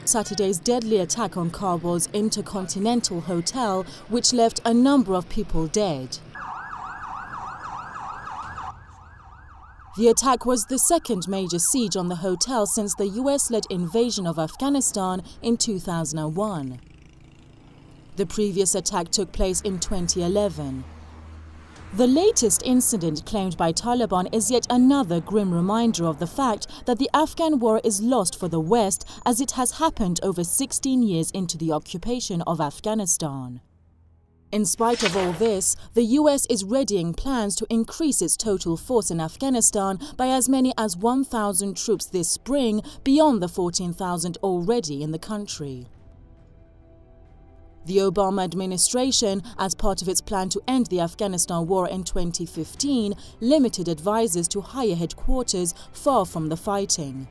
Saturday's deadly attack on Kabul's Intercontinental Hotel, which left a number of people dead. The attack was the second major siege on the hotel since the US-led invasion of Afghanistan in 2001. The previous attack took place in 2011. The latest incident claimed by Taliban is yet another grim reminder of the fact that the Afghan war is lost for the West, as it has happened over 16 years into the occupation of Afghanistan. In spite of all this, the US is readying plans to increase its total force in Afghanistan by as many as 1,000 troops this spring, beyond the 14,000 already in the country. The Obama administration, as part of its plan to end the Afghanistan war in 2015, limited advisors to higher headquarters far from the fighting.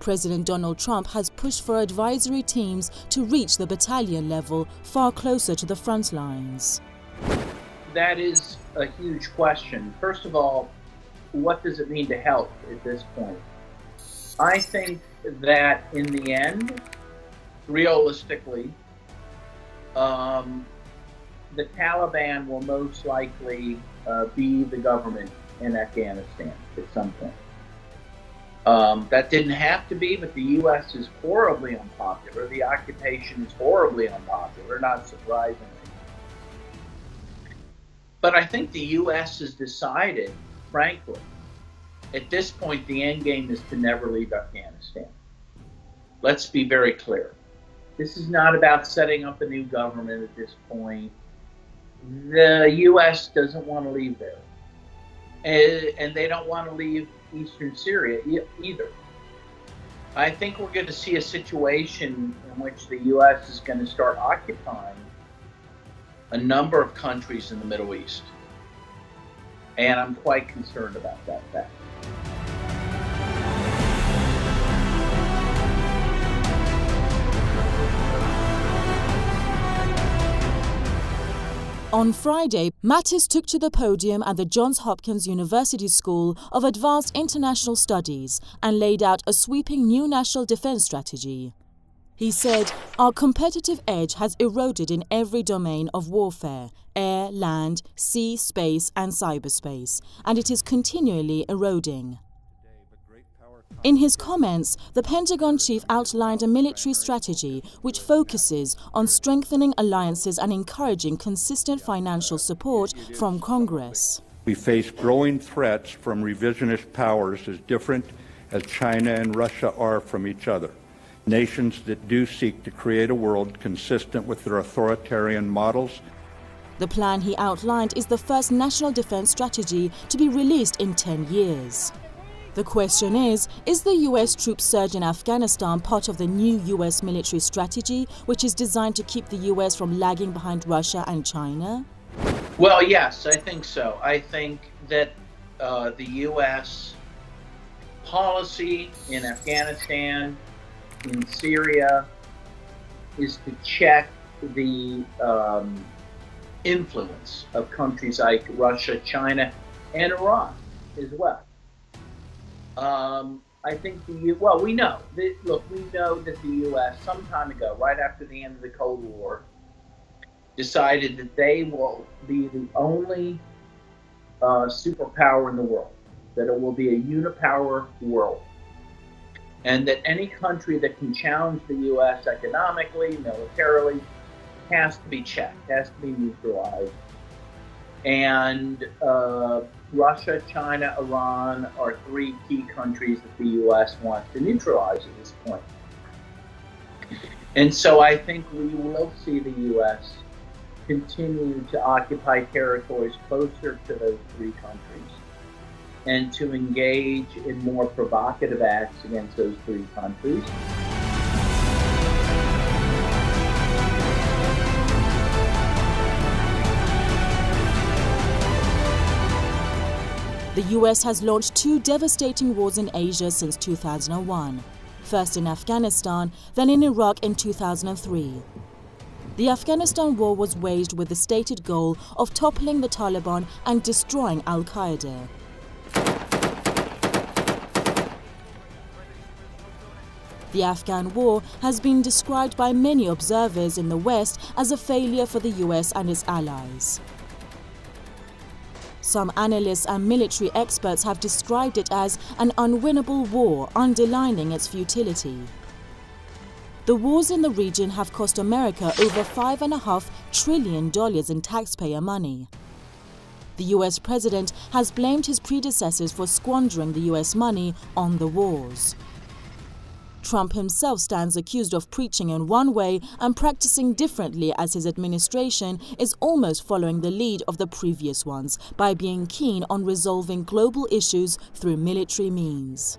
President Donald Trump has pushed for advisory teams to reach the battalion level, far closer to the front lines. That is a huge question. First of all, what does it mean to help at this point? I think that in the end, realistically, the Taliban will most likely be the government in Afghanistan at some point. That didn't have to be, but the U.S. is horribly unpopular. The occupation is horribly unpopular, not surprisingly. But I think the U.S. has decided, frankly, at this point, the end game is to never leave Afghanistan. Let's be very clear. This is not about setting up a new government at this point. The U.S. doesn't want to leave there. And they don't want to leave eastern Syria either. I think we're going to see a situation in which the U.S. is going to start occupying a number of countries in the Middle East. And I'm quite concerned about that fact. On Friday, Mattis took to the podium at the Johns Hopkins University School of Advanced International Studies and laid out a sweeping new national defense strategy. He said, "Our competitive edge has eroded in every domain of warfare: air, land, sea, space, and cyberspace, and it is continually eroding." In his comments, the Pentagon chief outlined a military strategy which focuses on strengthening alliances and encouraging consistent financial support from Congress. We face growing threats from revisionist powers as different as China and Russia are from each other, nations that do seek to create a world consistent with their authoritarian models. The plan he outlined is the first national defense strategy to be released in 10 years. The question is the U.S. troop surge in Afghanistan part of the new U.S. military strategy, which is designed to keep the U.S. from lagging behind Russia and China? Well, yes, I think so. I think that the U.S. policy in Afghanistan, in Syria, is to check the influence of countries like Russia, China, and Iran as well. I think we know that the U.S. some time ago, right after the end of the Cold War, decided that they will be the only superpower in the world, that it will be a unipower world, and that any country that can challenge the U.S. economically, militarily, has to be checked, has to be neutralized. And Russia, China, Iran are three key countries that the U.S. wants to neutralize at this point. And so I think we will see the U.S. continue to occupy territories closer to those three countries and to engage in more provocative acts against those three countries. The US has launched two devastating wars in Asia since 2001, first in Afghanistan, then in Iraq in 2003. The Afghanistan war was waged with the stated goal of toppling the Taliban and destroying al-Qaeda. The Afghan war has been described by many observers in the West as a failure for the US and its allies. Some analysts and military experts have described it as an unwinnable war, underlining its futility. The wars in the region have cost America over $5.5 trillion in taxpayer money. The US president has blamed his predecessors for squandering the US money on the wars. Trump himself stands accused of preaching in one way and practicing differently, as his administration is almost following the lead of the previous ones by being keen on resolving global issues through military means.